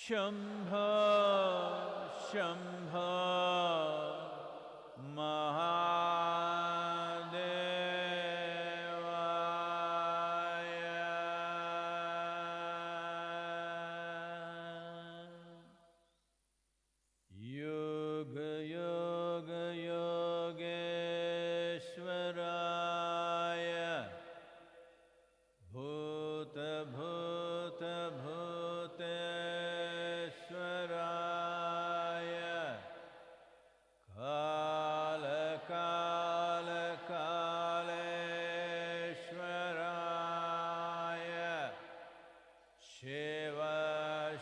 Shambho, Shambho, Mahadevaya. Yoga, Yoga, Yogeshwaraya. Bhuta, Bhuta, Bhuteshwaraya. Kala, Kala, Kaleshwaraya. Shiva,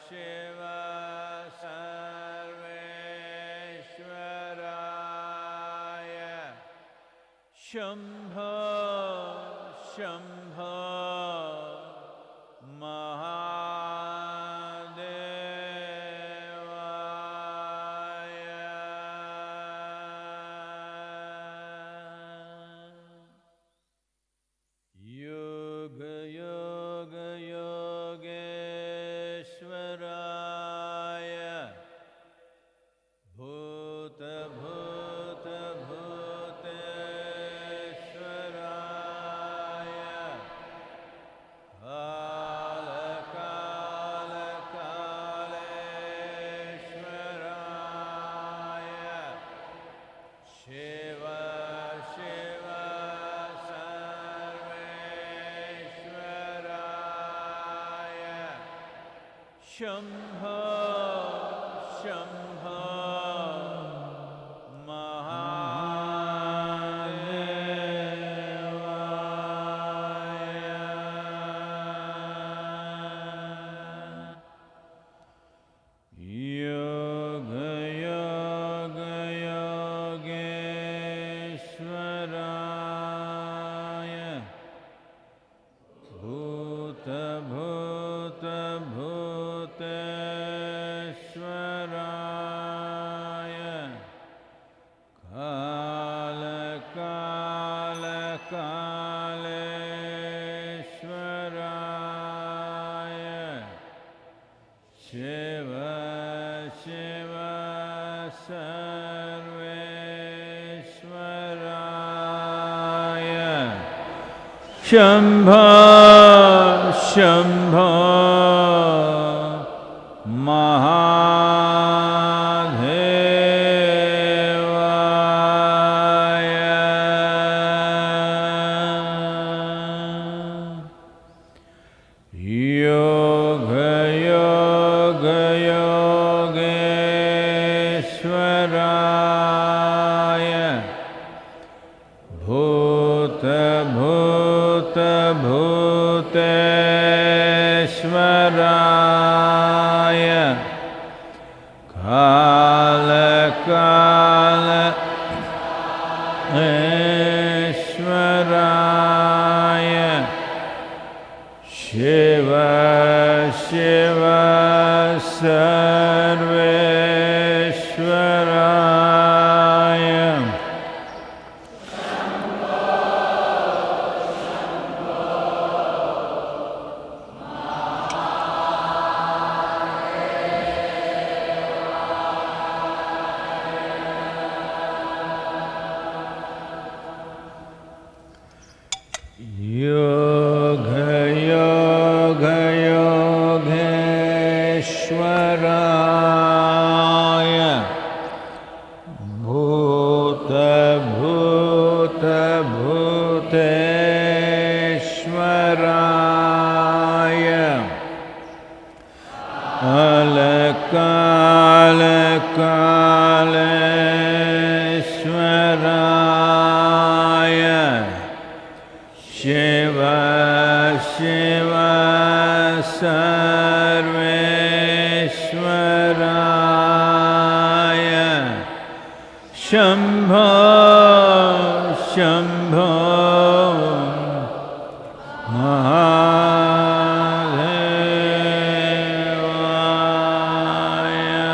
Shiva, Sarveshwaraya. Shambho, Shambho, Mahadevaya. Yoga, Yoga, Yogeshwaraya. Bhuta, Bhuta, Bhuteshwaraya. Kala, Kala, Kaleshwaraya. Shiva, Shiva, Sarveshwaraya. Shambho, Shambho, Mahadevaya. Yoga, Yoga, Yogeshwaraya. Bhuta, Bhuta, Bhuteshwaraya. Kala, Kala, Kaleshwaraya. Shiva, Shiva, Sarveshwaraya. Shambho, Shambho, Mahadevaya. Yoga, Yoga, Yogeshwaraya. Bhuta, Bhuta, Bhuteshwaraya. Kala, Kala, Eshwaraya. Shiva, Shiva, Sarveshwaraya. Yoga, Yoga, Yogeshwaraya. Bhuta, Bhuta, Bhuteshwaraya. Kala, Kala, Kaleshwaraya. Shiva, Shiva, Sarveshwaraya. Shambho, Shambho, Mahadevaya.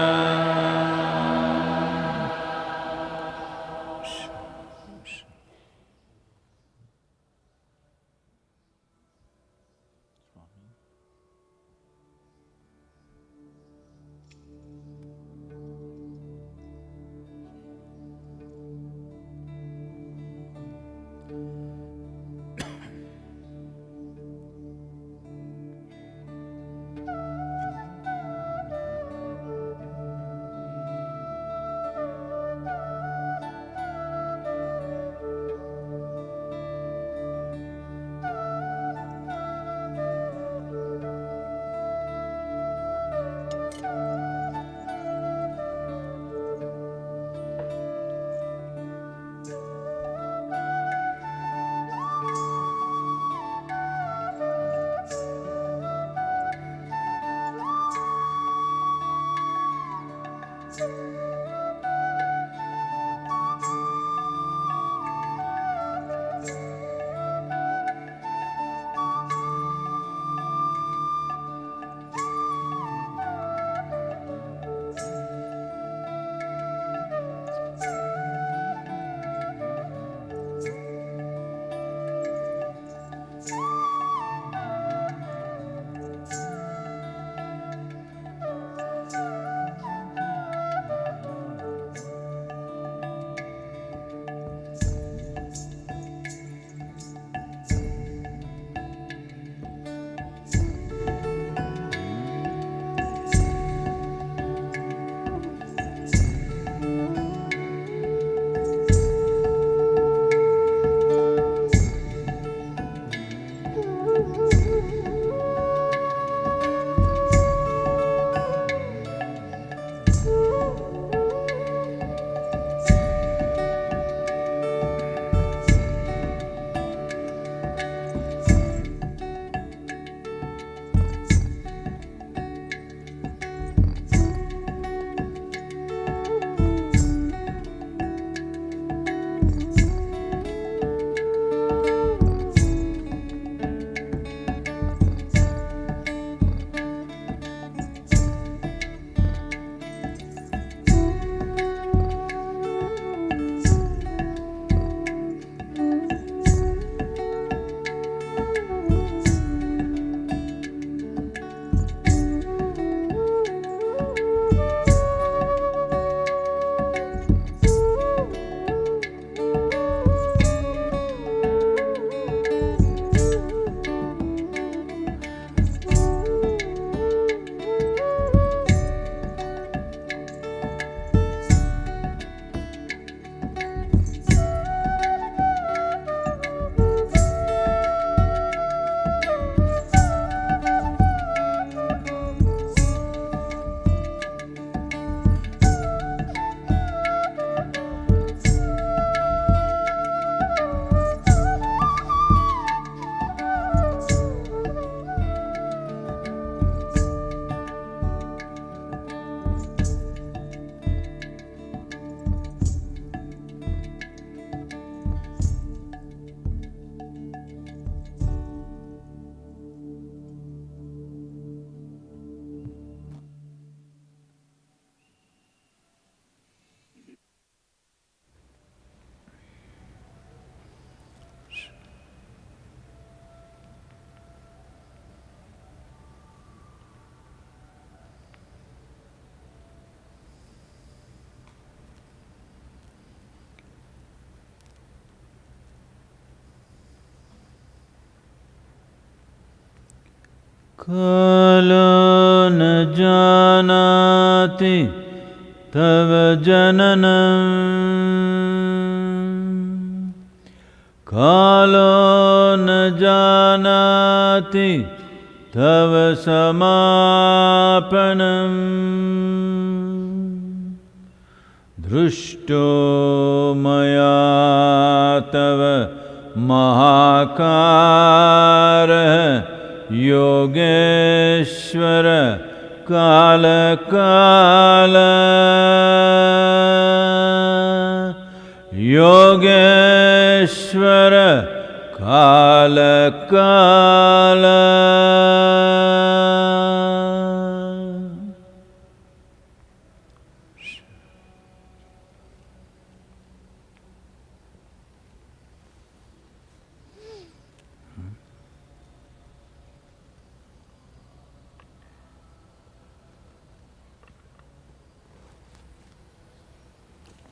Kalo न जानति तव जननम् Kalo न जानति तव समापनम् Drushto maya tava mahakara Yogeshwara kala kala Yogeshwara kala kala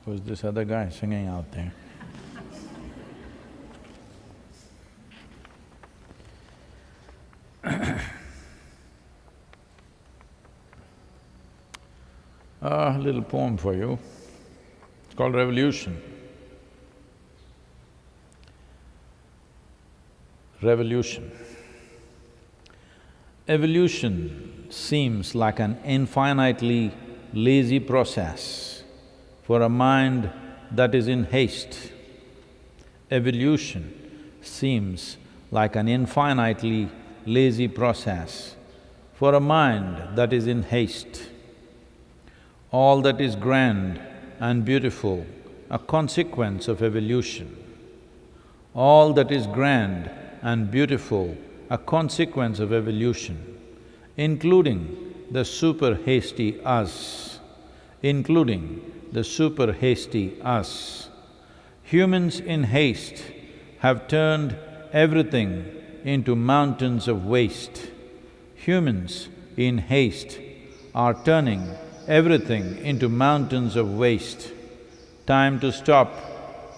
Who's this other guy singing out there? A little poem for you. It's called Revolution. Revolution. Evolution seems like an infinitely lazy process for a mind that is in haste. Evolution seems like an infinitely lazy process for a mind that is in haste. All that is grand and beautiful, a consequence of evolution. All that is grand and beautiful, a consequence of evolution, including the super hasty us, including the super hasty us. Humans in haste have turned everything into mountains of waste. Humans in haste are turning everything into mountains of waste. Time to stop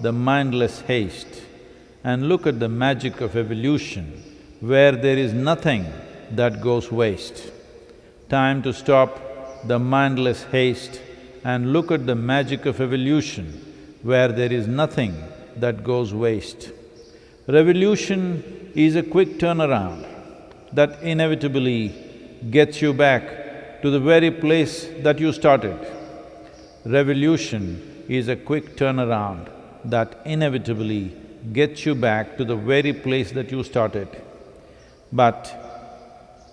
the mindless haste and look at the magic of evolution, where there is nothing that goes waste. Time to stop the mindless haste and look at the magic of evolution, where there is nothing that goes waste. Revolution is a quick turnaround that inevitably gets you back to the very place that you started. Revolution is a quick turnaround that inevitably gets you back to the very place that you started. But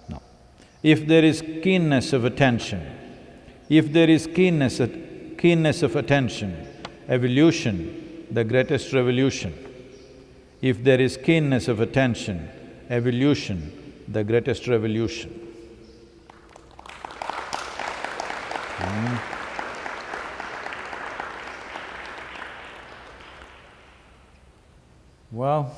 no, if there is keenness of attention, if there is keenness of attention, evolution, the greatest revolution. If there is keenness of attention, evolution, the greatest revolution. Well,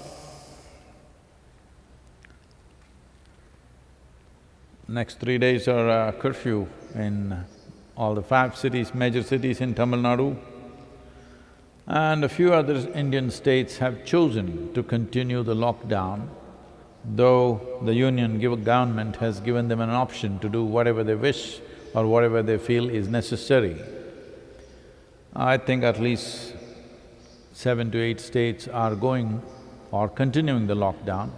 next 3 days are curfew in all the 5 cities, major cities in Tamil Nadu, and a few other Indian states have chosen to continue the lockdown, though the union government has given them an option to do whatever they wish or whatever they feel is necessary. I think at least 7 to 8 states are going or continuing the lockdown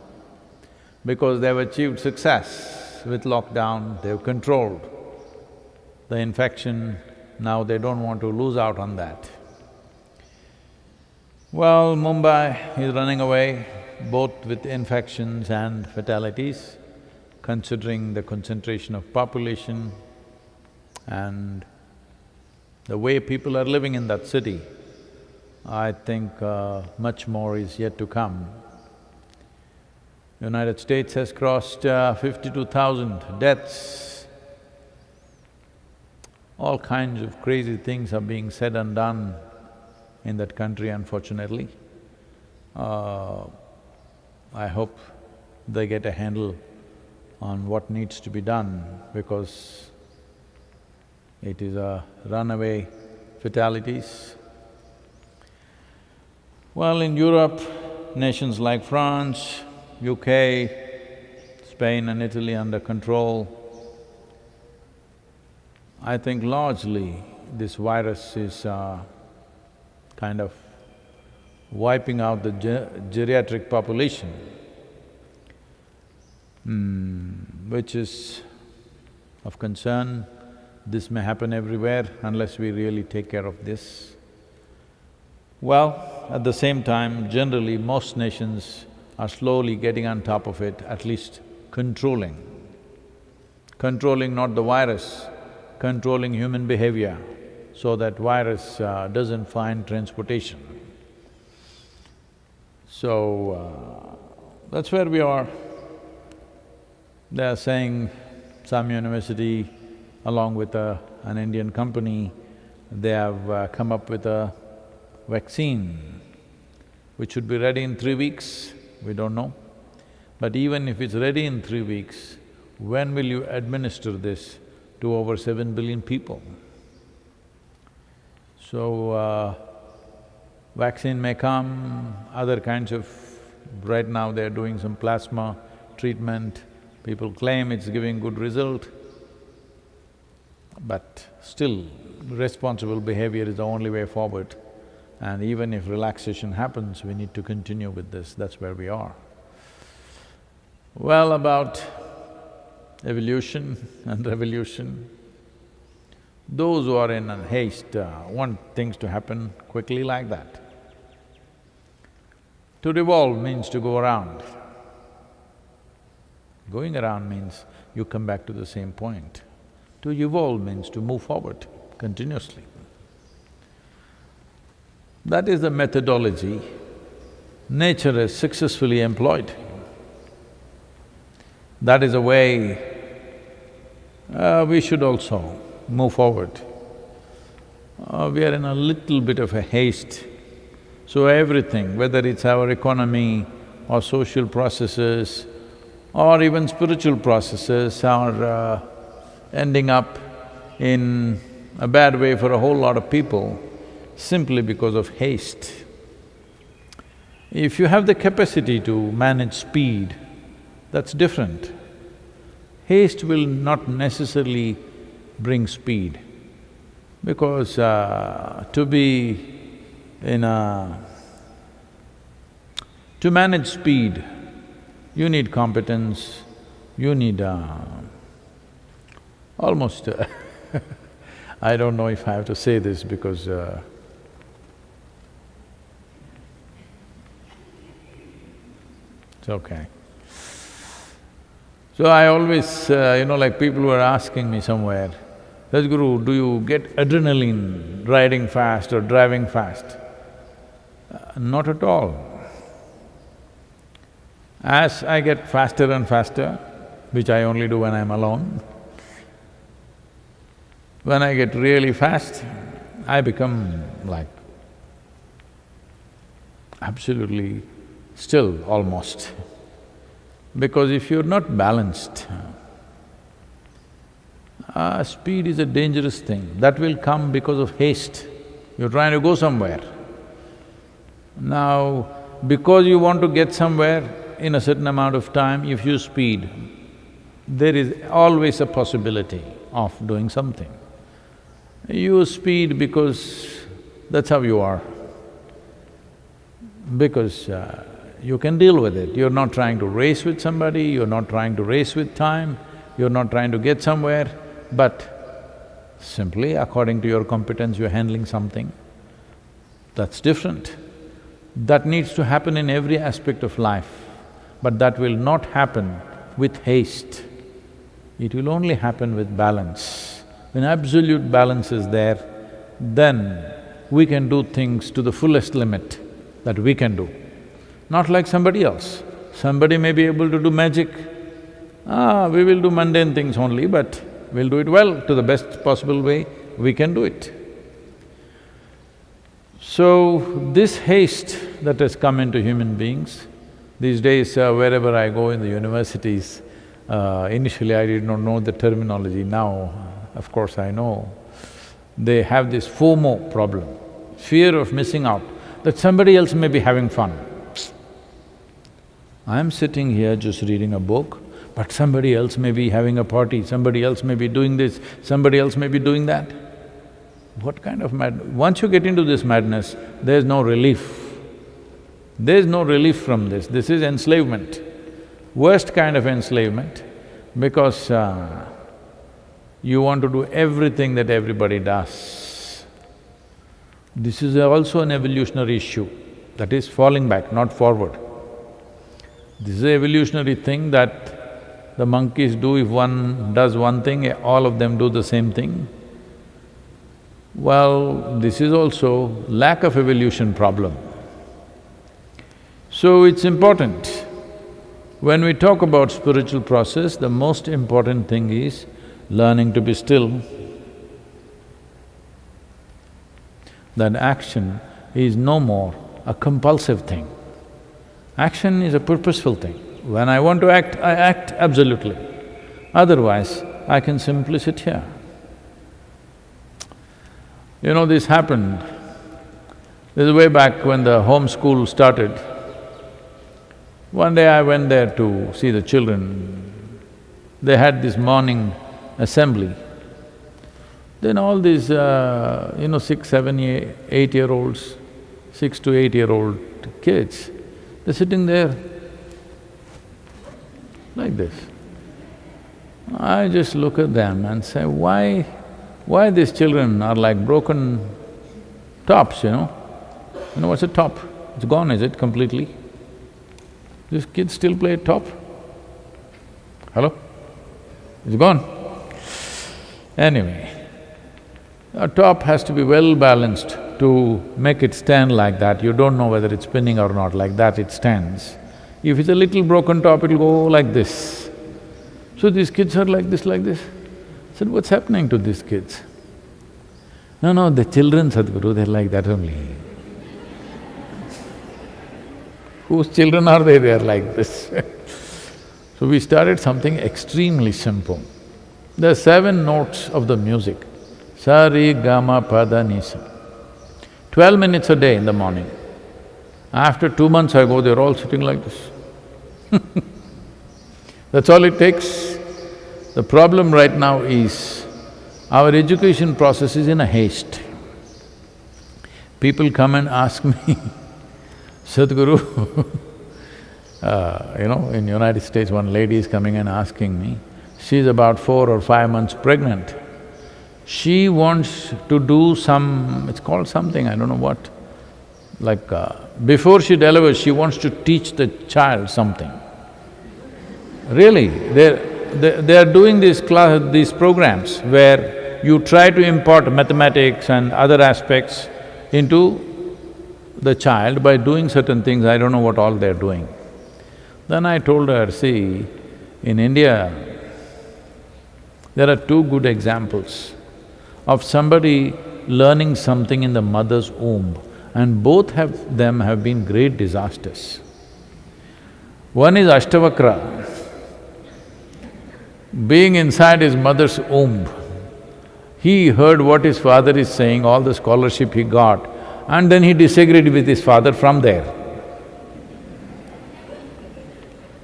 because they've achieved success with lockdown, they've controlled the infection, now they don't want to lose out on that. Well, Mumbai is running away both with infections and fatalities, considering the concentration of population and the way people are living in that city. I think much more is yet to come. United States has crossed 52,000 deaths. All kinds of crazy things are being said and done in that country, unfortunately. I hope they get a handle on what needs to be done, because it is a runaway fatalities. Well, in Europe, nations like France, UK, Spain and Italy under control. I think largely this virus is kind of wiping out the geriatric population, which is of concern. This may happen everywhere unless we really take care of this. Well, at the same time, generally most nations are slowly getting on top of it, at least controlling. Controlling not the virus, controlling human behavior so that virus doesn't find transportation. So, that's where we are. They are saying some university along with an Indian company, they have come up with a vaccine which should be ready in 3 weeks, we don't know. But even if it's ready in 3 weeks, when will you administer this to over 7 billion people? So, vaccine may come, other kinds of… right now they're doing some plasma treatment, people claim it's giving good result. But still, responsible behavior is the only way forward. And even if relaxation happens, we need to continue with this, that's where we are. Well, about evolution and revolution, those who are in a haste want things to happen quickly like that. To revolve means to go around. Going around means you come back to the same point. To evolve means to move forward continuously. That is the methodology nature has successfully employed. That is a way we should also move forward. We are in a little bit of a haste, so everything, whether it's our economy or social processes or even spiritual processes are ending up in a bad way for a whole lot of people simply because of haste. If you have the capacity to manage speed, that's different. Haste will not necessarily bring speed, because to manage speed, you need competence, you need almost I don't know if I have to say this because it's okay. So I always, like people were asking me somewhere, Sadhguru, do you get adrenaline riding fast or driving fast? Not at all. As I get faster and faster, which I only do when I'm alone, when I get really fast, I become like absolutely still almost. Because if you're not balanced, speed is a dangerous thing. That will come because of haste. You're trying to go somewhere. Now, because you want to get somewhere in a certain amount of time, if you speed, there is always a possibility of doing something. You speed because that's how you are. Because you can deal with it. You're not trying to race with somebody, you're not trying to race with time, you're not trying to get somewhere, but simply according to your competence, you're handling something. That's different. That needs to happen in every aspect of life, but that will not happen with haste. It will only happen with balance. When absolute balance is there, then we can do things to the fullest limit that we can do. Not like somebody else. Somebody may be able to do magic. We will do mundane things only, but we'll do it well to the best possible way we can do it. So, this haste that has come into human beings, these days wherever I go in the universities, initially I did not know the terminology, now of course I know. They have this FOMO problem, fear of missing out, that somebody else may be having fun. I'm sitting here just reading a book, But somebody else may be having a party, somebody else may be doing this, somebody else may be doing that. What kind of Once you get into this madness, there's no relief. There's no relief from this. This is enslavement, worst kind of enslavement, because you want to do everything that everybody does. This is also an evolutionary issue, that is falling back, not forward. This is an evolutionary thing that the monkeys do. If one does one thing, all of them do the same thing. Well, this is also lack of evolution problem. So it's important. When we talk about spiritual process, the most important thing is learning to be still. That action is no more a compulsive thing. Action is a purposeful thing. When I want to act, I act absolutely. Otherwise, I can simply sit here. You know, this happened, this is way back when the home school started. One day I went there to see the children. They had this morning assembly. Then all these, 6, 7, 8-year-olds, 6 to 8-year-old kids, they're sitting there like this. I just look at them and say, why these children are like broken tops, You know what's a top? It's gone, is it, completely? These kids still play top? Hello? It's gone. Anyway, a top has to be well balanced to make it stand like that. You don't know whether it's spinning or not, like that it stands. If it's a little broken top, it'll go like this. So these kids are like this, like this. I said, what's happening to these kids? No, the children, Sadhguru, they're like that only. Whose children are they? They're like this. So we started something extremely simple. There are 7 notes of the music, sa, re, ga, ma, pa, da, ni, sa. 12 minutes a day in the morning. After 2 months I go, they're all sitting like this. That's all it takes. The problem right now is, our education process is in a haste. People come and ask me, Sadhguru, in United States, one lady is coming and asking me, she's about 4 or 5 months pregnant. She wants to do it's called something, I don't know what, before she delivers, she wants to teach the child something. Really, they are doing these programs where you try to impart mathematics and other aspects into the child by doing certain things. I don't know what all they're doing. Then I told her, see, in India, there are 2 good examples of somebody learning something in the mother's womb, and both of them have been great disasters. One is Ashtavakra. Being inside his mother's womb, he heard what his father is saying, all the scholarship he got, and then he disagreed with his father from there.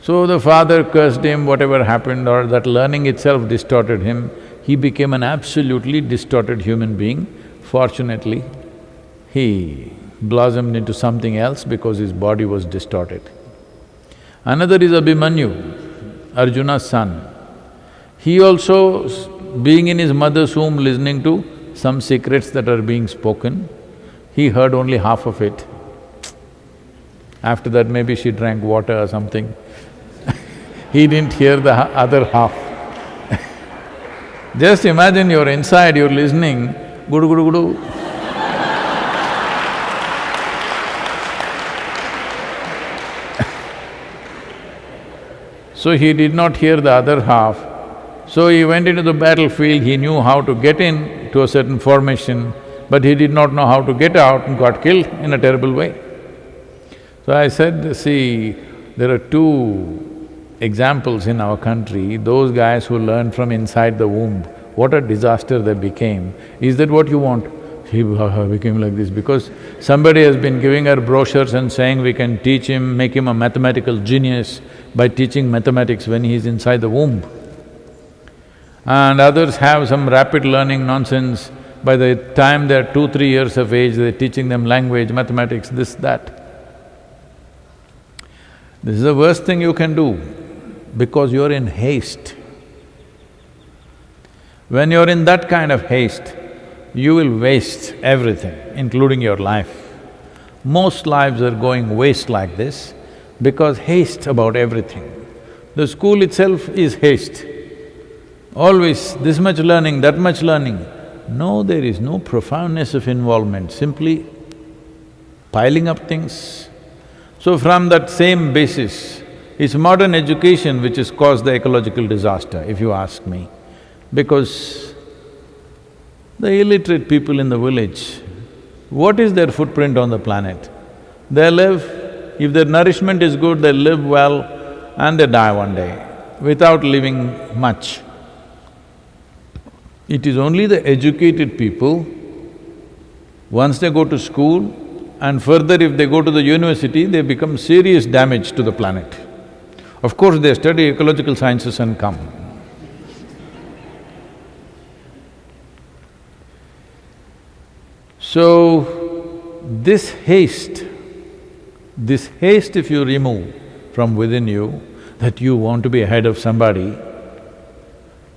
So the father cursed him, whatever happened, or that learning itself distorted him. He became an absolutely distorted human being. Fortunately, he blossomed into something else because his body was distorted. Another is Abhimanyu, Arjuna's son. He also, being in his mother's womb, listening to some secrets that are being spoken, he heard only half of it. After that, maybe she drank water or something. He didn't hear the other half. Just imagine you're inside, you're listening, gudu gudu gudu. So he did not hear the other half. So he went into the battlefield, he knew how to get in to a certain formation, but he did not know how to get out and got killed in a terrible way. So I said, see, there are 2 examples in our country, those guys who learned from inside the womb, what a disaster they became. Is that what you want? He became like this because somebody has been giving her brochures and saying we can teach him, make him a mathematical genius, by teaching mathematics when he is inside the womb. And others have some rapid learning nonsense. By the time they're 2, 3 years of age, they're teaching them language, mathematics, this, that. This is the worst thing you can do because you're in haste. When you're in that kind of haste, you will waste everything, including your life. Most lives are going waste like this because haste about everything. The school itself is haste. Always this much learning, that much learning. No, there is no profoundness of involvement, simply piling up things. So from that same basis, it's modern education which has caused the ecological disaster, if you ask me. Because the illiterate people in the village, what is their footprint on the planet? They live, if their nourishment is good, they live well and they die one day without living much. It is only the educated people, once they go to school and further if they go to the university, they become serious damage to the planet. Of course, they study ecological sciences and come. So, this haste if you remove from within you, that you want to be ahead of somebody,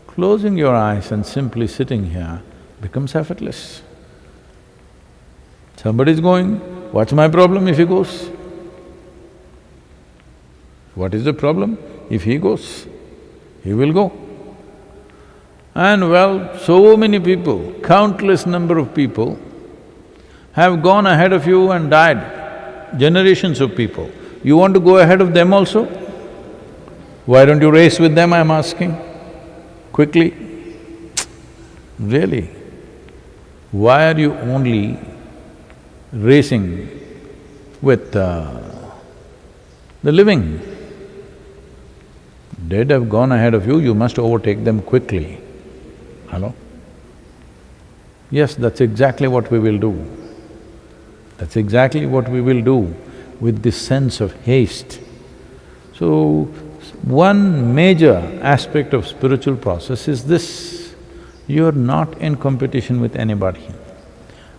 closing your eyes and simply sitting here becomes effortless. Somebody's going, what's my problem if he goes? What is the problem? If he goes, he will go. And well, so many people, countless number of people have gone ahead of you and died, generations of people. You want to go ahead of them also? Why don't you race with them, I'm asking? Quickly. Really? Why are you only racing with the living? Dead have gone ahead of you, you must overtake them quickly. Hello? Yes, that's exactly what we will do. That's exactly what we will do with this sense of haste. So, one major aspect of spiritual process is this: you're not in competition with anybody.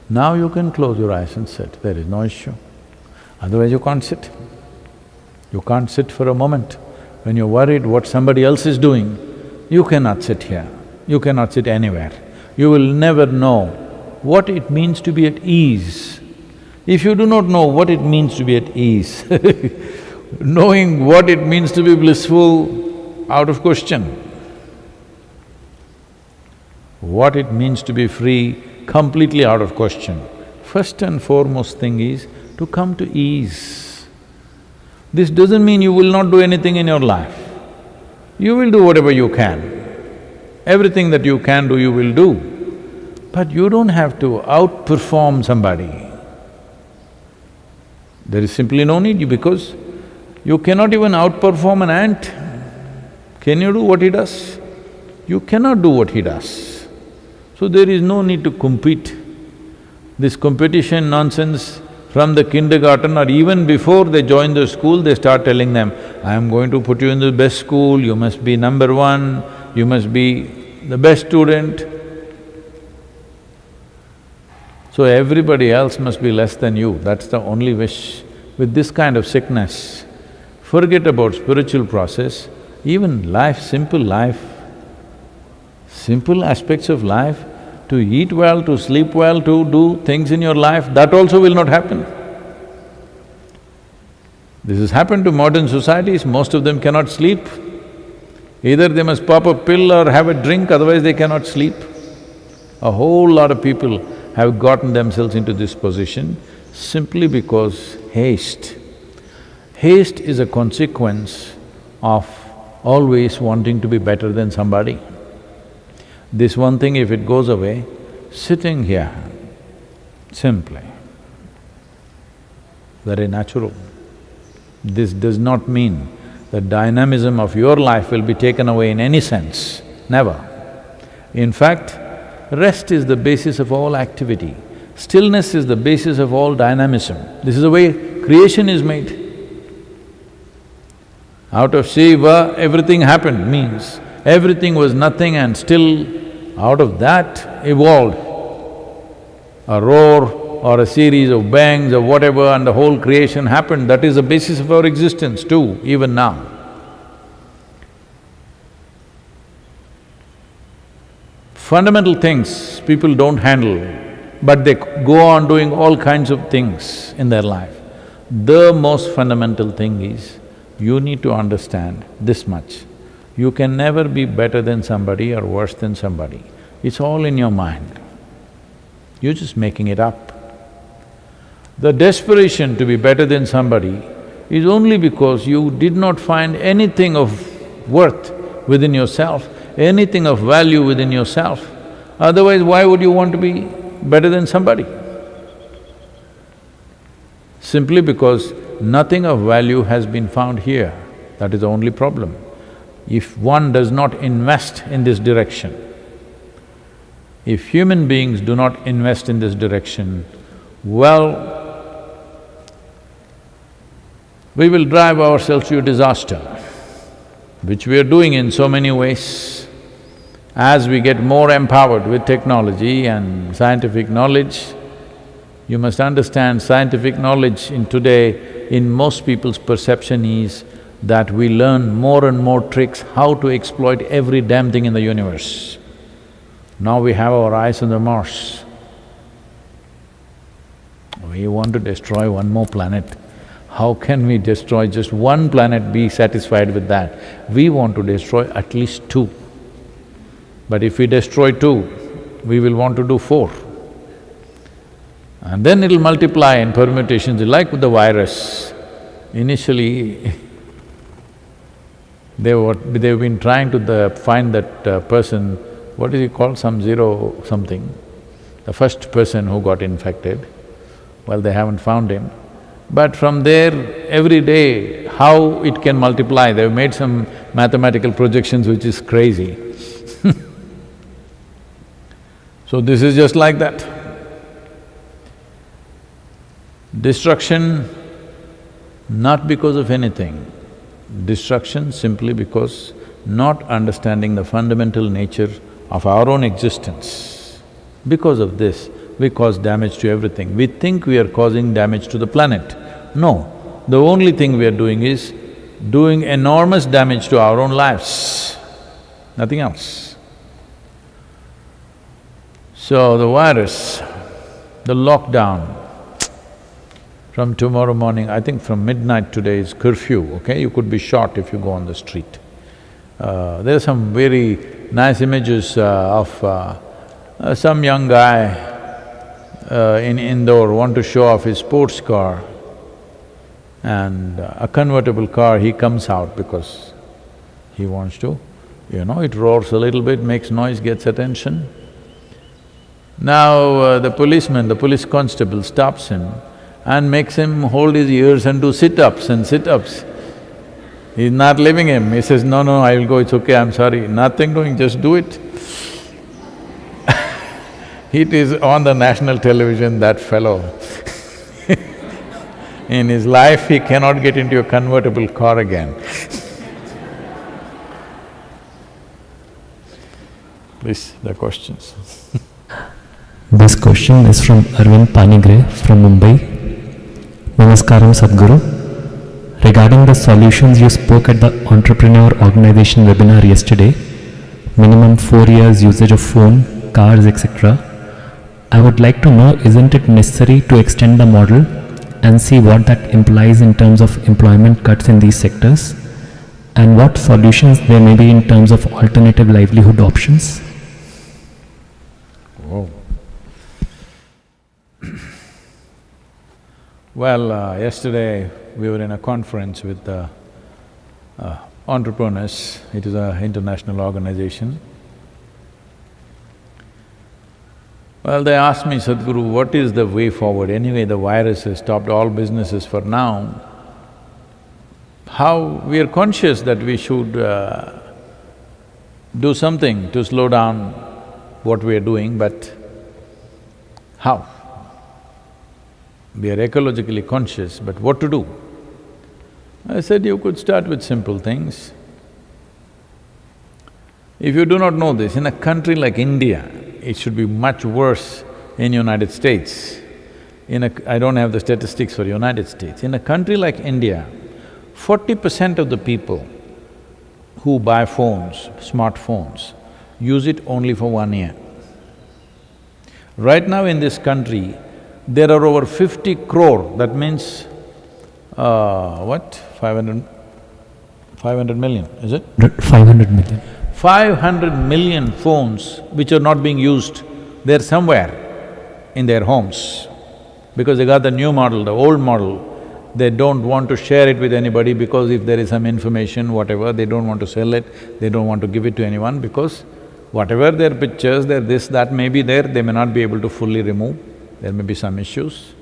Now you can close your eyes and sit, there is no issue. Otherwise you can't sit. You can't sit for a moment. When you're worried what somebody else is doing, you cannot sit here, you cannot sit anywhere. You will never know what it means to be at ease. If you do not know what it means to be at ease, knowing what it means to be blissful, out of question. What it means to be free, completely out of question. First and foremost thing is to come to ease. This doesn't mean you will not do anything in your life. You will do whatever you can. Everything that you can do, you will do. But you don't have to outperform somebody. There is simply no need because you cannot even outperform an ant. Can you do what he does? You cannot do what he does. So there is no need to compete. This competition nonsense from the kindergarten or even before they join the school, they start telling them, I am going to put you in the best school, you must be number one, you must be the best student. So everybody else must be less than you, that's the only wish. With this kind of sickness, forget about spiritual process, even life, simple aspects of life, to eat well, to sleep well, to do things in your life, that also will not happen. This has happened to modern societies, most of them cannot sleep. Either they must pop a pill or have a drink, otherwise they cannot sleep. A whole lot of people have gotten themselves into this position simply because haste. Haste is a consequence of always wanting to be better than somebody. This one thing, if it goes away, sitting here, simply, very natural. This does not mean the dynamism of your life will be taken away in any sense, never. In fact, rest is the basis of all activity. Stillness is the basis of all dynamism. This is the way creation is made. Out of Shiva, everything happened, means everything was nothing and still out of that evolved a roar or a series of bangs or whatever, and the whole creation happened. That is the basis of our existence too, even now. Fundamental things people don't handle, but they go on doing all kinds of things in their life. The most fundamental thing is, you need to understand this much: you can never be better than somebody or worse than somebody. It's all in your mind. You're just making it up. The desperation to be better than somebody is only because you did not find anything of worth within yourself, anything of value within yourself. Otherwise, why would you want to be better than somebody? Simply because nothing of value has been found here, that is the only problem. If one does not invest in this direction, if human beings do not invest in this direction, well, we will drive ourselves to a disaster, which we are doing in so many ways. As we get more empowered with technology and scientific knowledge, you must understand scientific knowledge in today, in most people's perception is that we learn more and more tricks how to exploit every damn thing in the universe. Now we have our eyes on the Mars. We want to destroy one more planet. How can we destroy just one planet, be satisfied with that? We want to destroy at least two. But if we destroy two, we will want to do four. And then it'll multiply in permutations, like with the virus. Initially, they've been trying to find that person, what is he called, some zero something, the first person who got infected. Well, they haven't found him. But from there, every day, how it can multiply, they've made some mathematical projections which is crazy. So this is just like that. Destruction, not because of anything. Destruction simply because not understanding the fundamental nature of our own existence. Because of this, we cause damage to everything. We think we are causing damage to the planet. No, the only thing we are doing is doing enormous damage to our own lives, nothing else. So the virus, the lockdown, from tomorrow morning, I think from midnight today is curfew, okay? You could be shot if you go on the street. There are some very nice images of some young guy in Indore want to show off his sports car, and a convertible car, he comes out because he wants to, it roars a little bit, makes noise, gets attention. Now the police constable stops him and makes him hold his ears and do sit-ups and sit-ups. He's not leaving him. He says, no, I will go, it's okay, I'm sorry. Nothing doing, just do it. It is on the national television, that fellow. In his life, he cannot get into a convertible car again. Please, the questions. This question is from Arvind Panigre from Mumbai. Namaskaram Sadhguru. Regarding the solutions you spoke at the Entrepreneur Organization webinar yesterday, minimum 4 years usage of phone, cars, etc., I would like to know, isn't it necessary to extend the model and see what that implies in terms of employment cuts in these sectors, and what solutions there may be in terms of alternative livelihood options? Whoa. Well, yesterday we were in a conference with entrepreneurs. It is an international organization. Well, they asked me, Sadhguru, what is the way forward? Anyway, the virus has stopped all businesses for now. How… we are conscious that we should do something to slow down what we are doing, but how? We are ecologically conscious, but what to do? I said, you could start with simple things. If you do not know this, in a country like India, it should be much worse in United States. I don't have the statistics for United States. In a country like India, 40% of the people who buy phones, smartphones, use it only for 1 year. Right now in this country, there are over 50 crore, that means, what? 500 million, is it? 500 million. 500 million phones which are not being used, they're somewhere in their homes. Because they got the new model, the old model, they don't want to share it with anybody because if there is some information, whatever, they don't want to sell it, they don't want to give it to anyone because whatever their pictures, their this, that may be there, they may not be able to fully remove, there may be some issues.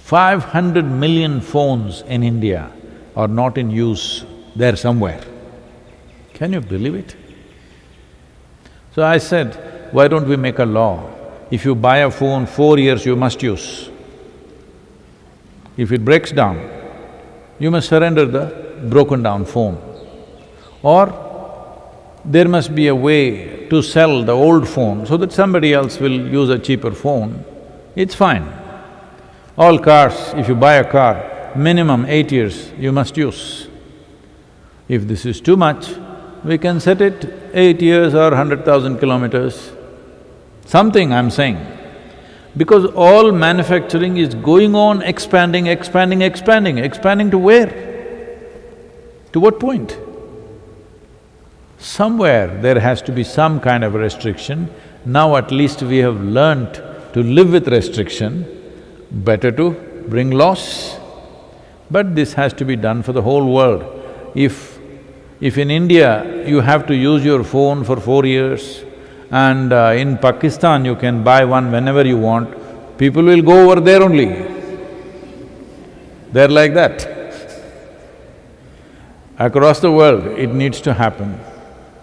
500 million phones in India are not in use, they're somewhere. Can you believe it? So I said, why don't we make a law? If you buy a phone, 4 years you must use. If it breaks down, you must surrender the broken down phone. Or there must be a way to sell the old phone so that somebody else will use a cheaper phone, it's fine. All cars, if you buy a car, minimum 8 years you must use. If this is too much, we can set it 8 years or 100,000 kilometers. Something I'm saying. Because all manufacturing is going on expanding to where? To what point? Somewhere there has to be some kind of restriction. Now at least we have learnt to live with restriction, better to bring laws. But this has to be done for the whole world. If in India you have to use your phone for 4 years and in Pakistan you can buy one whenever you want, people will go over there only. They're like that. Across the world, it needs to happen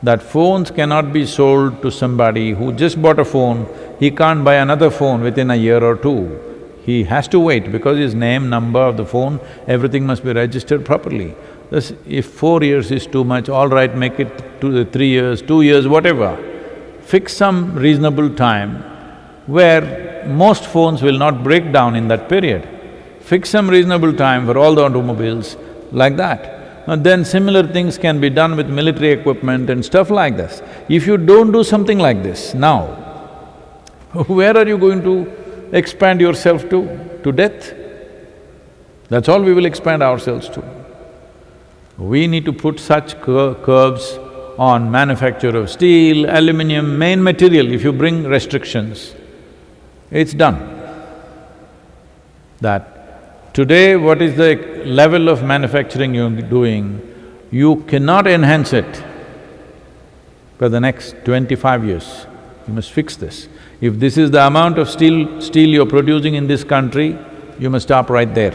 that phones cannot be sold to somebody who just bought a phone, he can't buy another phone within a year or two. He has to wait because his name, number of the phone, everything must be registered properly. Thus, if 4 years is too much, all right, make it to 3 years, 2 years, whatever. Fix some reasonable time where most phones will not break down in that period. Fix some reasonable time for all the automobiles, like that. And then similar things can be done with military equipment and stuff like this. If you don't do something like this now, where are you going to expand yourself to? To death? That's all we will expand ourselves to. We need to put such curbs on manufacture of steel, aluminum, main material. If you bring restrictions, it's done. That today what is the level of manufacturing you're doing, you cannot enhance it for the next 25 years. You must fix this. If this is the amount of steel you're producing in this country, you must stop right there.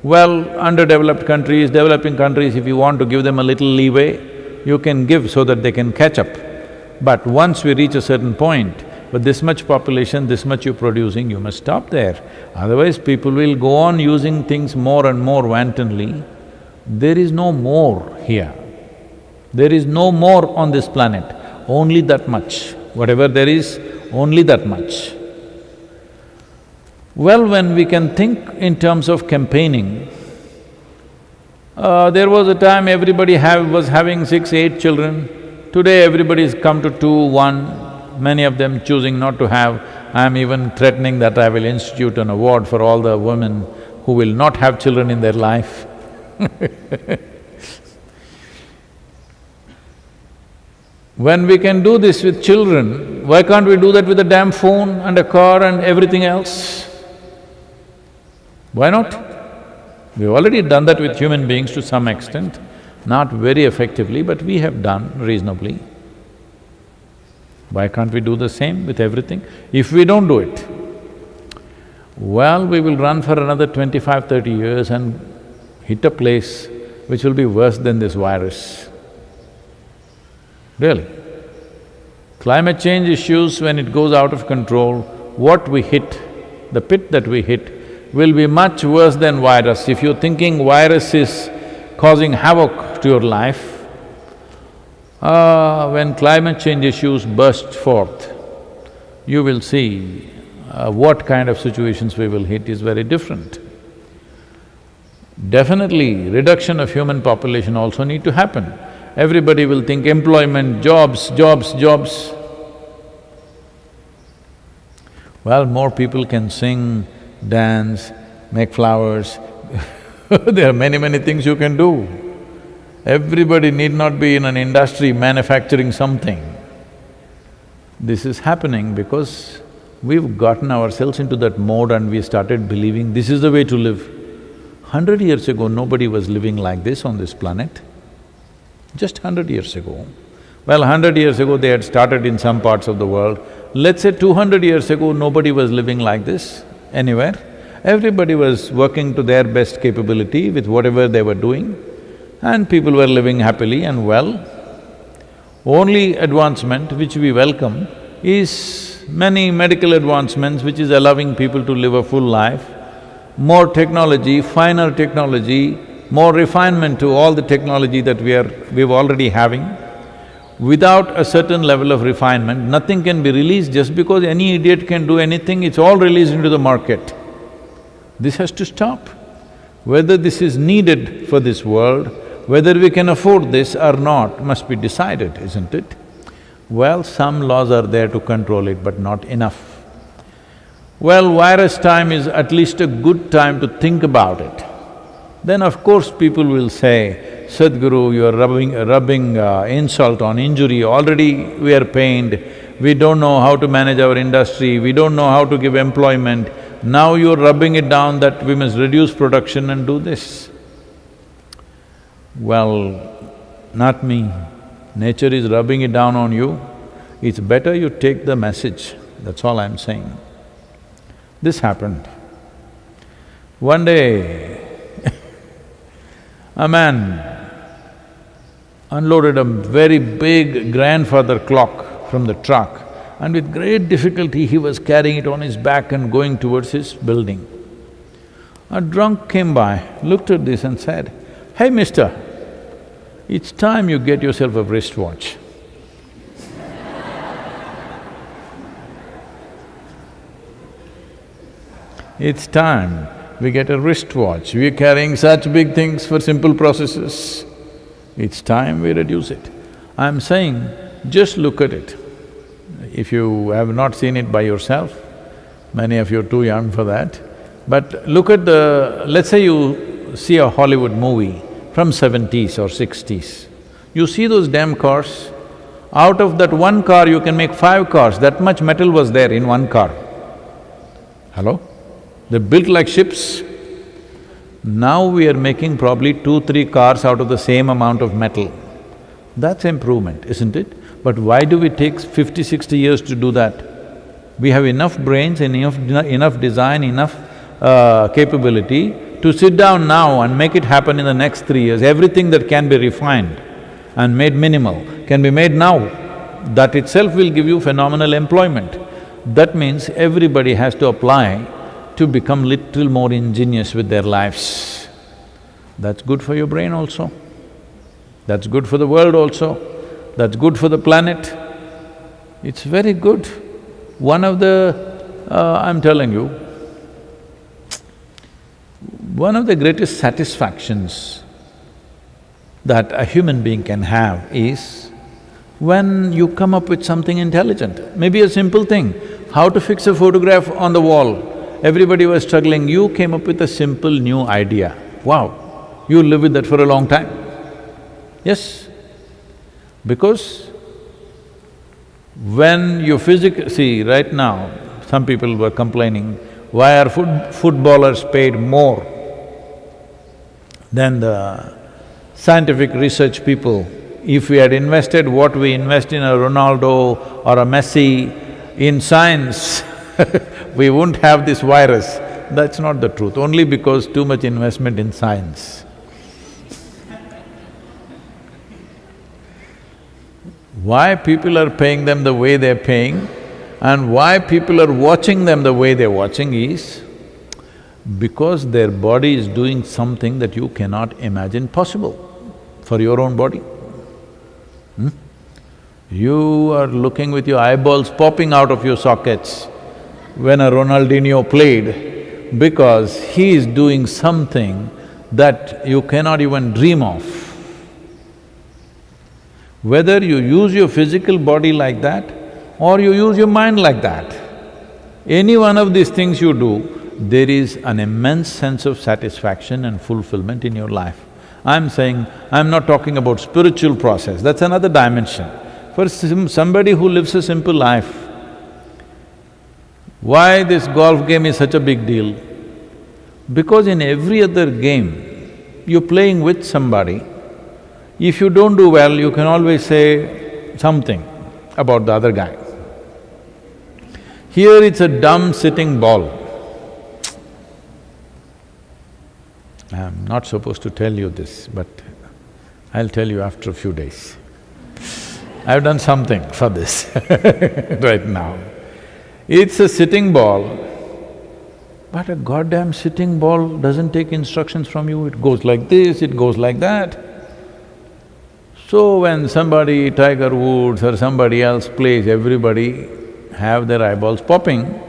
Well, underdeveloped countries, developing countries, if you want to give them a little leeway, you can give so that they can catch up. But once we reach a certain point, with this much population, this much you're producing, you must stop there. Otherwise, people will go on using things more and more wantonly. There is no more here. There is no more on this planet, only that much. Whatever there is, only that much. Well, when we can think in terms of campaigning, there was a time everybody was having 6, 8 children. Today everybody's come to 2, 1, many of them choosing not to have. I'm even threatening that I will institute an award for all the women who will not have children in their life. When we can do this with children, why can't we do that with a damn phone and a car and everything else? Why not? We've already done that with human beings to some extent, not very effectively, but we have done reasonably. Why can't we do the same with everything? If we don't do it, well, we will run for another 25, 30 years and hit a place which will be worse than this virus. Really. Climate change issues, when it goes out of control, what we hit, the pit that we hit, will be much worse than virus. If you're thinking virus is causing havoc to your life, when climate change issues burst forth, you will see what kind of situations we will hit is very different. Definitely, reduction of human population also need to happen. Everybody will think employment, jobs, jobs, jobs. Well, more people can sing, dance, make flowers. There are many things you can do. Everybody need not be in an industry manufacturing something. This is happening because we've gotten ourselves into that mode and we started believing this is the way to live. 100 years ago, nobody was living like this on this planet. Just 100 years ago. Well, 100 years ago they had started in some parts of the world. Let's say 200 years ago, nobody was living like this anywhere. Everybody was working to their best capability with whatever they were doing, and people were living happily and well. Only advancement which we welcome is many medical advancements which is allowing people to live a full life, more technology, finer technology, more refinement to all the technology that we're already having. Without a certain level of refinement, nothing can be released. Just because any idiot can do anything, it's all released into the market. This has to stop. Whether this is needed for this world, whether we can afford this or not, must be decided, isn't it? Well, some laws are there to control it, but not enough. Well, virus time is at least a good time to think about it. Then of course people will say, Sadhguru, you are rubbing insult on injury, already we are pained, we don't know how to manage our industry, we don't know how to give employment, now you're rubbing it down that we must reduce production and do this. Well, not me. Nature is rubbing it down on you. It's better you take the message, that's all I'm saying. This happened. One day, a man unloaded a very big grandfather clock from the truck, and with great difficulty he was carrying it on his back and going towards his building. A drunk came by, looked at this and said, "Hey mister, it's time you get yourself a wristwatch." It's time we get a wristwatch. We're carrying such big things for simple processes. It's time we reduce it. I'm saying, just look at it. If you have not seen it by yourself, many of you are too young for that, but look at let's say you see a Hollywood movie from 70s or 60s. You see those damn cars, out of that one car you can make 5 cars, that much metal was there in one car. Hello? They're built like ships. Now we are making probably 2-3 cars out of the same amount of metal. That's improvement, isn't it? But why do we take 50-60 years to do that? We have enough brains, enough design, enough capability to sit down now and make it happen in the next 3 years. Everything that can be refined and made minimal can be made now. That itself will give you phenomenal employment. That means everybody has to apply to become little more ingenious with their lives. That's good for your brain also. That's good for the world also. That's good for the planet. It's very good. One of I'm telling you, one of the greatest satisfactions that a human being can have is when you come up with something intelligent. Maybe a simple thing, how to fix a photograph on the wall. Everybody was struggling, you came up with a simple new idea. Wow, you'll live with that for a long time. Yes, because when you see, right now, some people were complaining, why are footballers paid more than the scientific research people? If we had invested what we invest in a Ronaldo or a Messi in science, we wouldn't have this virus. That's not the truth, only because too much investment in science. Why people are paying them the way they're paying and why people are watching them the way they're watching is, Because their body is doing something that you cannot imagine possible for your own body. You are looking with your eyeballs popping out of your sockets when a Ronaldinho played, because he is doing something that you cannot even dream of. Whether you use your physical body like that or you use your mind like that, any one of these things you do, there is an immense sense of satisfaction and fulfillment in your life. I'm saying, I'm not talking about spiritual process, that's another dimension. For somebody who lives a simple life, why this golf game is such a big deal? Because in every other game, you're playing with somebody. If you don't do well, you can always say something about the other guy. Here it's a dumb sitting ball. I'm not supposed to tell you this, but I'll tell you after a few days. I've done something for this right now. It's a sitting ball, but a goddamn sitting ball doesn't take instructions from you, it goes like this, it goes like that. So when somebody, Tiger Woods or somebody else plays, everybody have their eyeballs popping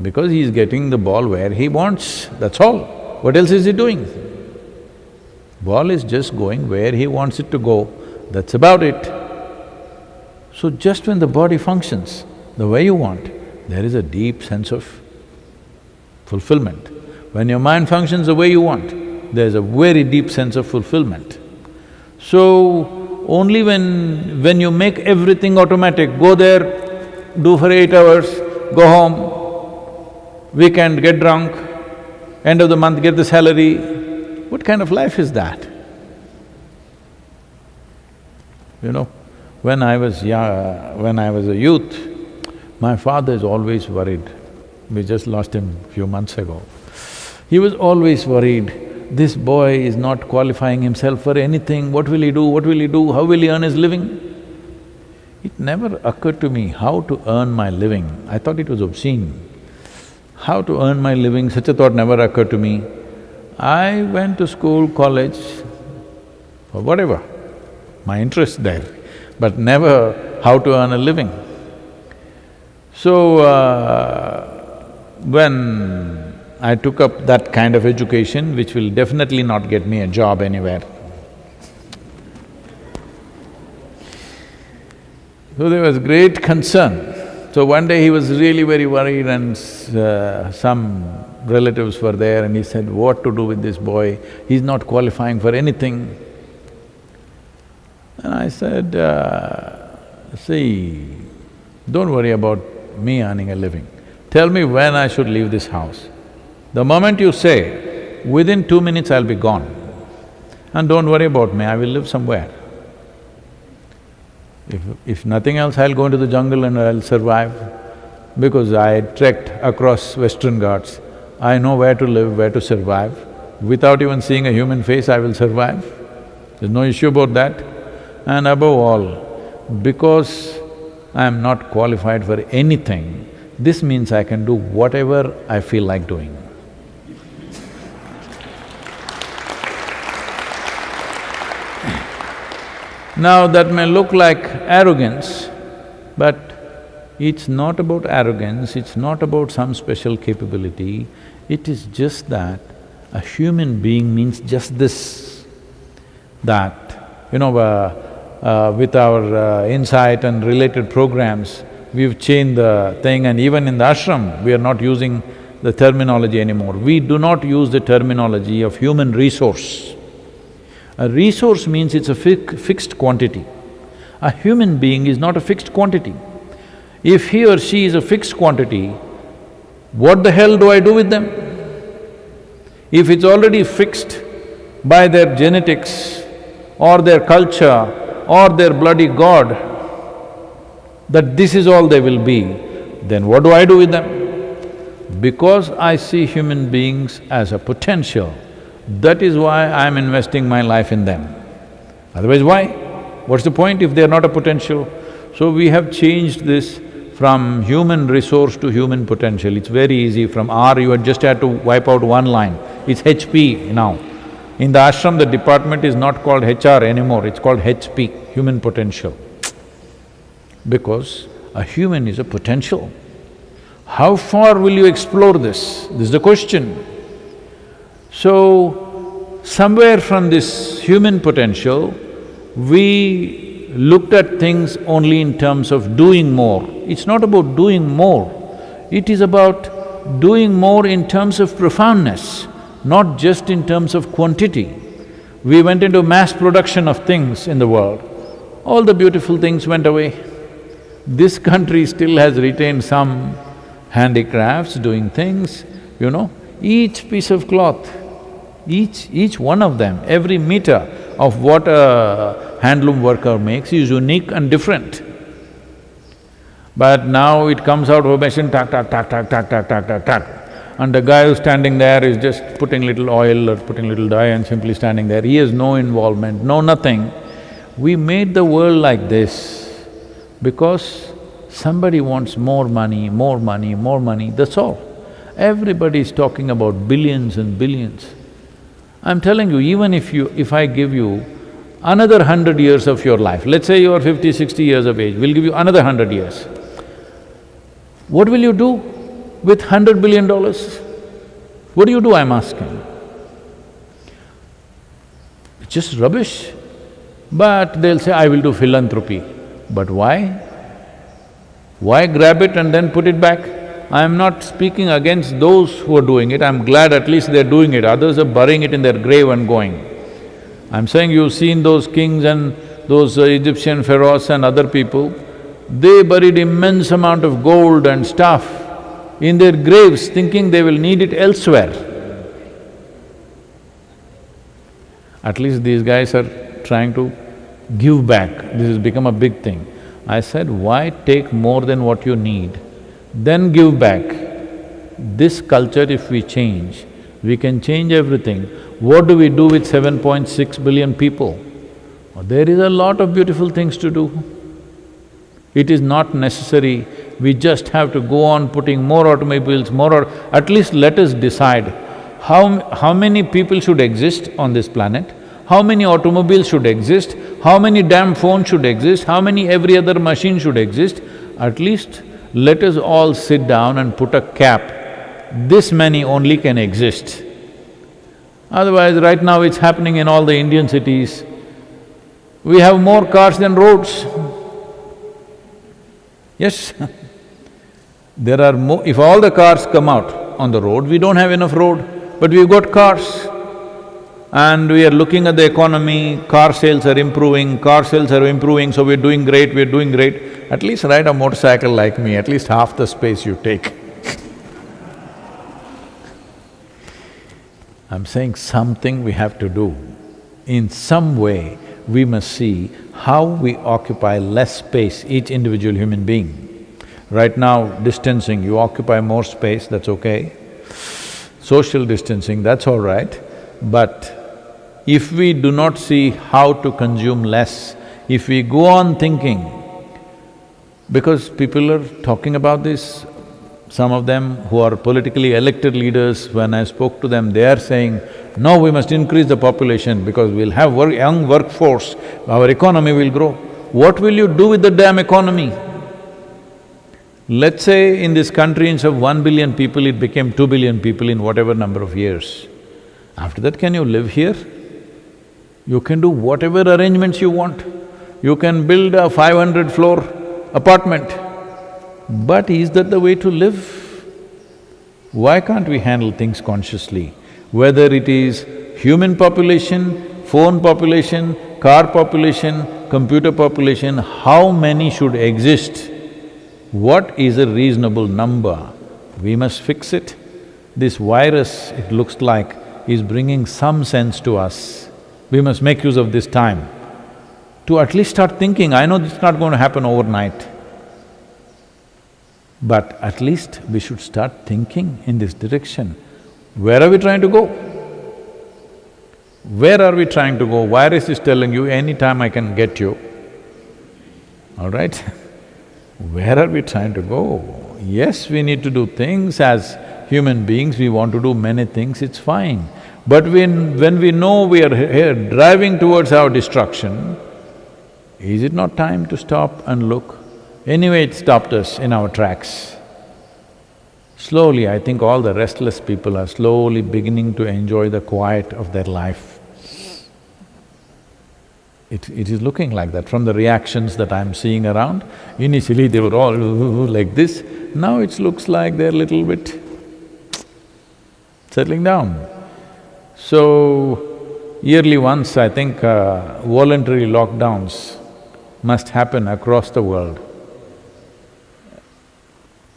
because he's getting the ball where he wants, that's all. What else is he doing? Ball is just going where he wants it to go, that's about it. So just when the body functions the way you want, there is a deep sense of fulfillment. When your mind functions the way you want, there's a very deep sense of fulfillment. So, only when you make everything automatic, go there, do for 8 hours, go home, weekend get drunk, end of the month get the salary, what kind of life is that? You know, when I was a youth, my father is always worried. We just lost him a few months ago. He was always worried, this boy is not qualifying himself for anything, what will he do, what will he do, how will he earn his living? It never occurred to me how to earn my living. I thought it was obscene. How to earn my living, such a thought never occurred to me. I went to school, college, for whatever, my interest there, but never how to earn a living. So, when I took up that kind of education, which will definitely not get me a job anywhere, so there was great concern. So one day he was really very worried and some relatives were there and he said, what to do with this boy, he's not qualifying for anything. And I said, see, don't worry about me earning a living. Tell me when I should leave this house. The moment you say, within 2 minutes I'll be gone. And don't worry about me, I will live somewhere. If nothing else, I'll go into the jungle and I'll survive. Because I trekked across Western Ghats, I know where to live, where to survive. Without even seeing a human face, I will survive. There's no issue about that. And above all, because I'm not qualified for anything, this means I can do whatever I feel like doing. Now that may look like arrogance, but it's not about arrogance, it's not about some special capability, it is just that a human being means just this, that, you know, with our insight and related programs, we've changed the thing, and even in the ashram, we are not using the terminology anymore. We do not use the terminology of human resource. A resource means it's a fixed quantity. A human being is not a fixed quantity. If he or she is a fixed quantity, what the hell do I do with them? If it's already fixed by their genetics or their culture or their bloody god, that this is all they will be, then what do I do with them? Because I see human beings as a potential, that is why I'm investing my life in them. Otherwise, why? What's the point if they're not a potential? So we have changed this from human resource to human potential. It's very easy. From R, you just had to wipe out one line. It's HP now. In the ashram, the department is not called HR anymore, it's called HP, human potential. Because a human is a potential. How far will you explore this? This is the question. So, somewhere from this human potential, we looked at things only in terms of doing more. It's not about doing more, it is about doing more in terms of profoundness, not just in terms of quantity. We went into mass production of things in the world, all the beautiful things went away. This country still has retained some handicrafts, doing things, you know. Each piece of cloth, each one of them, every meter of what a handloom worker makes is unique and different. But now it comes out of a machine, tack, tack, tack, tack, tack, tack, tack, tack, tack. And the guy who's standing there is just putting little oil or putting little dye and simply standing there. He has no involvement, no nothing. We made the world like this because somebody wants more money, more money, more money, that's all. Everybody is talking about billions and billions. I'm telling you, even if I give you another 100 years of your life, let's say you are 50, 60 years of age, we'll give you another 100 years. What will you do with $100 billion? What do you do, I'm asking? It's just rubbish. But they'll say, I will do philanthropy. But why? Why grab it and then put it back? I am not speaking against those who are doing it, I'm glad at least they're doing it, others are burying it in their grave and going. I'm saying you've seen those kings and those Egyptian pharaohs and other people, they buried immense amount of gold and stuff in their graves thinking they will need it elsewhere. At least these guys are trying to give back, this has become a big thing. I said, why take more than what you need, then give back? This culture if we change, we can change everything. What do we do with 7.6 billion people? There is a lot of beautiful things to do. It is not necessary, we just have to go on putting more automobiles, at least let us decide how many people should exist on this planet, how many automobiles should exist, how many damn phones should exist, how many every other machine should exist. At least let us all sit down and put a cap, this many only can exist. Otherwise, right now it's happening in all the Indian cities. We have more cars than roads. Yes, there are more… if all the cars come out on the road, we don't have enough road, but we've got cars. And we are looking at the economy, car sales are improving, so we're doing great, we're doing great. At least ride a motorcycle like me, at least half the space you take. I'm saying something we have to do. In some way, we must see how we occupy less space, each individual human being. Right now, distancing, you occupy more space, that's okay. Social distancing, that's all right. But if we do not see how to consume less, if we go on thinking, because people are talking about this, some of them who are politically elected leaders, when I spoke to them, they are saying, no, we must increase the population because we'll have young workforce, our economy will grow. What will you do with the damn economy? Let's say in this country, instead of 1 billion people, it became 2 billion people in whatever number of years. After that, can you live here? You can do whatever arrangements you want. You can build a 500-floor apartment. But is that the way to live? Why can't we handle things consciously? Whether it is human population, phone population, car population, computer population, how many should exist? What is a reasonable number? We must fix it. This virus, it looks like, is bringing some sense to us. We must make use of this time to at least start thinking. I know it's not going to happen overnight, but at least we should start thinking in this direction. Where are we trying to go? Where are we trying to go? Virus is telling you, anytime I can get you, all right? Where are we trying to go? Yes, we need to do things as human beings, we want to do many things, it's fine. But when we know we are here driving towards our destruction, is it not time to stop and look? Anyway, it stopped us in our tracks. Slowly, I think all the restless people are slowly beginning to enjoy the quiet of their life. It is looking like that from the reactions that I'm seeing around. Initially, they were all like this, now it looks like they're a little bit settling down. So, yearly once, I think voluntary lockdowns must happen across the world,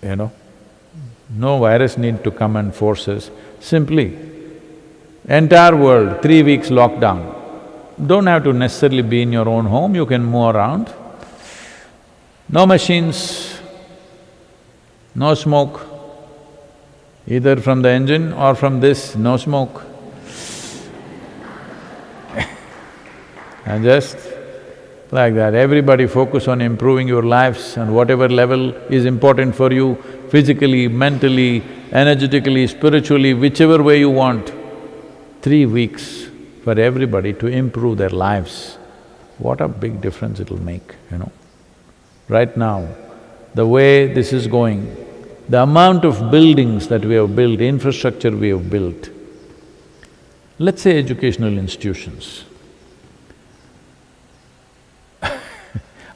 you know. No virus need to come and force us, simply entire world, 3 weeks lockdown. Don't have to necessarily be in your own home, you can move around. No machines, no smoke, either from the engine or from this, no smoke. And just like that, everybody focus on improving your lives and whatever level is important for you, physically, mentally, energetically, spiritually, whichever way you want. 3 weeks for everybody to improve their lives. What a big difference it'll make, you know. Right now, the way this is going, the amount of buildings that we have built, infrastructure we have built, let's say educational institutions.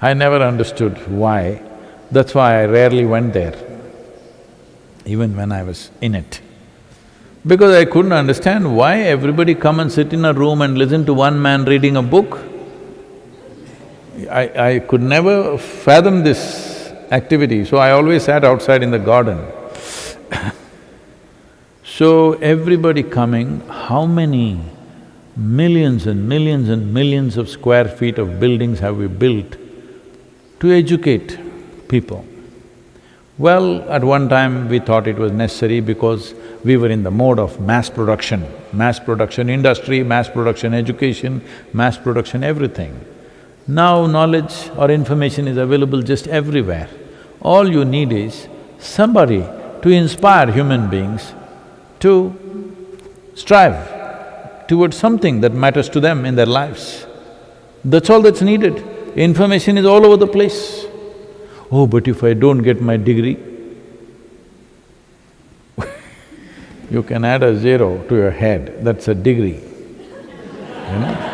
I never understood why, that's why I rarely went there, even when I was in it. Because I couldn't understand why everybody come and sit in a room and listen to one man reading a book. I could never fathom this activity, so I always sat outside in the garden. So everybody coming, how many millions and millions and millions of square feet of buildings have we built to educate people? Well, at one time we thought it was necessary because we were in the mode of mass production industry, mass production education, mass production everything. Now knowledge or information is available just everywhere. All you need is somebody to inspire human beings to strive towards something that matters to them in their lives. That's all that's needed. Information is all over the place. Oh, but if I don't get my degree, you can add a zero to your head, that's a degree, you know.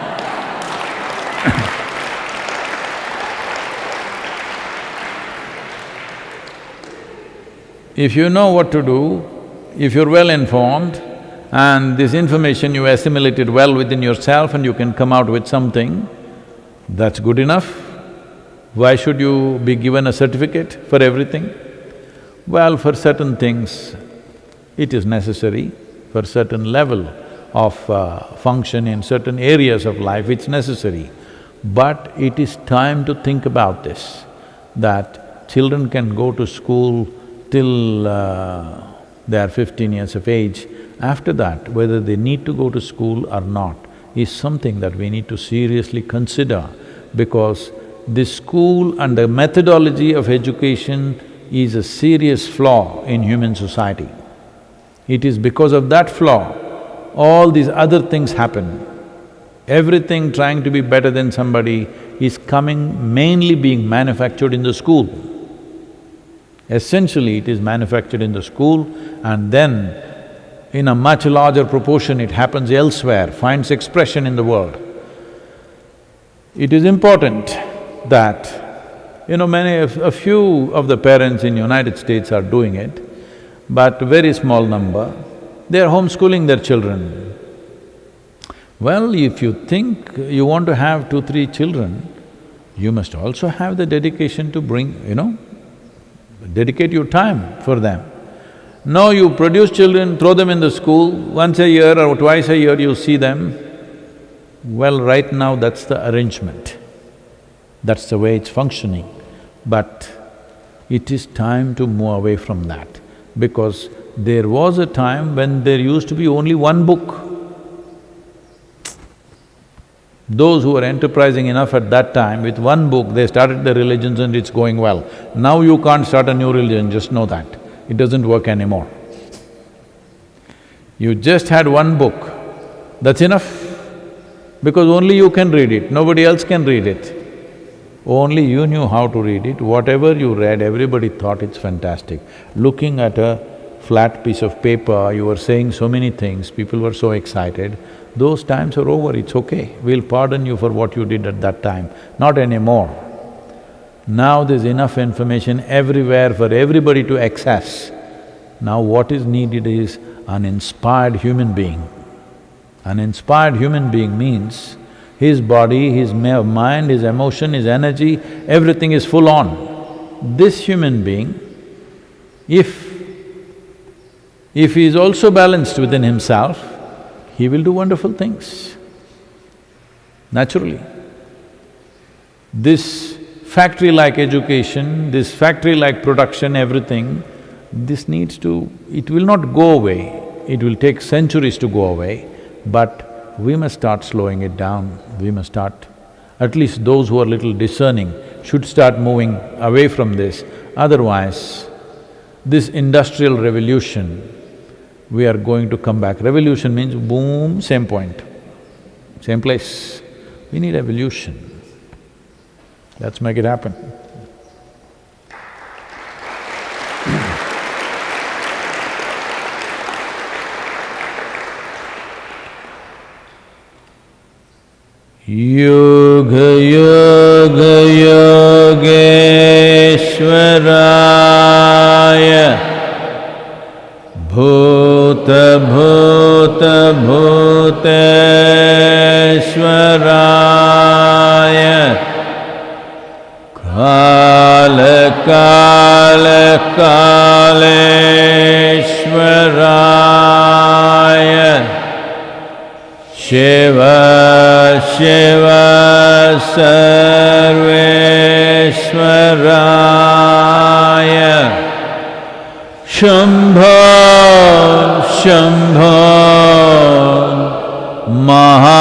If you know what to do, if you're well informed and this information you assimilated well within yourself and you can come out with something, that's good enough. Why should you be given a certificate for everything? Well, for certain things, it is necessary. For certain level of function in certain areas of life, it's necessary. But it is time to think about this, that children can go to school till they are 15 years of age. After that, whether they need to go to school or not is something that we need to seriously consider, because this school and the methodology of education is a serious flaw in human society. It is because of that flaw, all these other things happen. Everything trying to be better than somebody is coming mainly being manufactured in the school. Essentially, it is manufactured in the school and then in a much larger proportion it happens elsewhere, finds expression in the world. It is important that, you know, a few of the parents in United States are doing it, but very small number, they are homeschooling their children. Well, if you think you want to have 2-3 children, you must also have the dedication to bring, you know, dedicate your time for them. No, you produce children, throw them in the school, once a year or twice a year you see them. Well, right now that's the arrangement. That's the way it's functioning. But it is time to move away from that, because there was a time when there used to be only one book. Those who were enterprising enough at that time, with one book, they started their religions and it's going well. Now you can't start a new religion, just know that. It doesn't work anymore. You just had one book, that's enough. Because only you can read it, nobody else can read it. Only you knew how to read it. Whatever you read, everybody thought it's fantastic. Looking at a flat piece of paper, you were saying so many things, people were so excited. Those times are over, it's okay. We'll pardon you for what you did at that time. Not anymore. Now there's enough information everywhere for everybody to access. Now what is needed is an inspired human being. An inspired human being means his body, his mind, his emotion, his energy, everything is full on. This human being, if he is also balanced within himself, he will do wonderful things, naturally. This factory-like education, this factory-like production, everything, this needs to… it will not go away, it will take centuries to go away, but we must start slowing it down, we must start… at least those who are little discerning should start moving away from this. Otherwise, this industrial revolution, we are going to come back. Revolution means boom, same point, same place. We need evolution. Let's make it happen. Yoga Yoga Yogeshwaraya Bhuta Bhuta Bhuteshwaraya Kala Kala Kaleshwaraya Shiva Shiva Sarveshwaraya Shambho Shambho Maha